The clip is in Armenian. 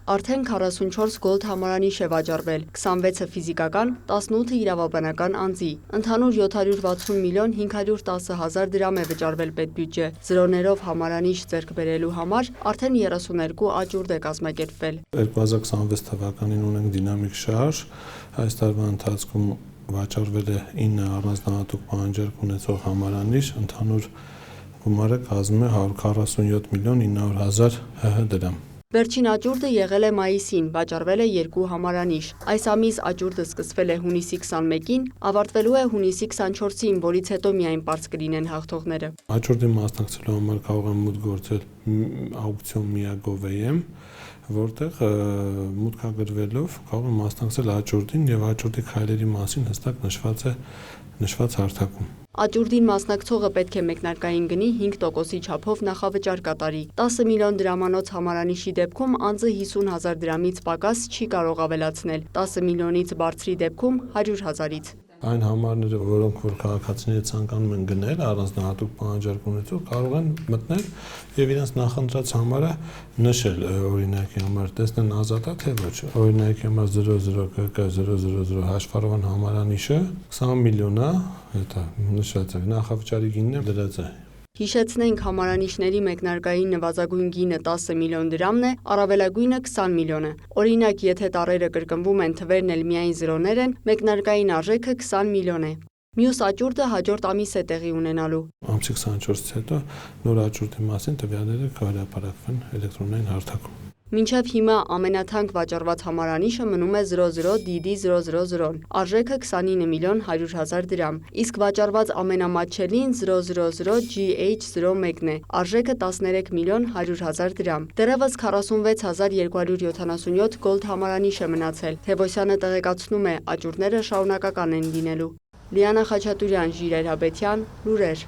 Արդեն 44 գոլդ համարանիշ է վաճառվել, 26-ը ֆիզիկական, 18-ը իրավաբանական անձի։ Ընդհանուր 760 միլիոն 510 հազար դրամ է վճարվել պետբյուջե։ Զրոներով համարանիշ ձեռք բերելու համար արդեն 32 աճուրդ է կազմակերպվել։ 2026 թվականին ունենք դինամիկ շարժ, այս տարվա ընթացքում վաճառվել է 9 առանձնահատուկ պահանջարկ ունեցող համարանիշ, ընդհանուր գումարը կազմում է 147 միլիոն 900 հազար ՀՀ դրամ։ Վերջին աճուրդը եղել է մայիսին, վաճառվել է 2 համարանիշ։ Այս ամիս աճուրդը սկսվել է հունիսի 21-ին, ավարտվելու է հունիսի 24-ին, որից հետո միայն պարզ կլինեն հաղթողները։ Աճուրդի մասնակցելու համար կարող են մուտք գործել աուկցիոն Mia.gov.am, որտեղ մուտքագրվելով կարող են մասնակցել աճուրդին եւ աճուրդի քայլերի մասին հստակ նշված հարթակում։ Աճուրդին մասնակցողը պետք է մեկնարկային գնի 5%-ի չափով նախավճար կատարի։ 10 միլիոն դրամանոց համարանիշի դեպքում անձը 50 հազար դրամից պակաս չի կարող ավելացնել, 10 միլիոնից բարձրի դեպքում 100 հազարից։ Այն համարները, որոնք որ քաղաքացիները ցանկանում են գնել առանձնահատուկ պահանջարկ ունեցող, կարող են մտնել եւ իրենց նախընտրած համարը նշել օրինակի համար, տեսնեն ազատ է թե ոչ։ Օրինակի համար 00KK000 հաշվառման համարանիշը 20 միլիոն է, դա նշած է, նախավճարի գինն է դրած է։ Հիշեցնենք, համարանիշների մեկնարկային նվազագույն գինը 10 միլիոն դրամն է, առավելագույնը 20 միլիոն է։ Օրինակ, եթե տարրերը կրկնվում են, թվերն էլ միայն զրոներ են, մեկնարկային արժեքը 20 միլիոն է։ Մյուս աճուրդը հաջորդ ամիս է տեղի ունենալու։ Ամսի 24-ից հետո նոր աճուրդի մասին տվյալները կհրապարակվեն էլեկտրոնային հարթակում։ Մինչև հիմա ամենաթանկ վաճառված համարանիշը մնում է 00DD000-ն, արժեքը 29 միլիոն 100 հազար դրամ, իսկ վաճառված ամենամատչելին 000GH01-ն է, արժեքը 13 միլիոն 100 հազար դրամ։ Դեռևս 46277 գոլդ համարանիշ է մնացել։ Թևոսյանը տեղեկացնում է, աճուրդները շարունակական են լինելու։ Լիանա Խաչատուրյան, Ժիրայր Հաբետյան, լուրեր։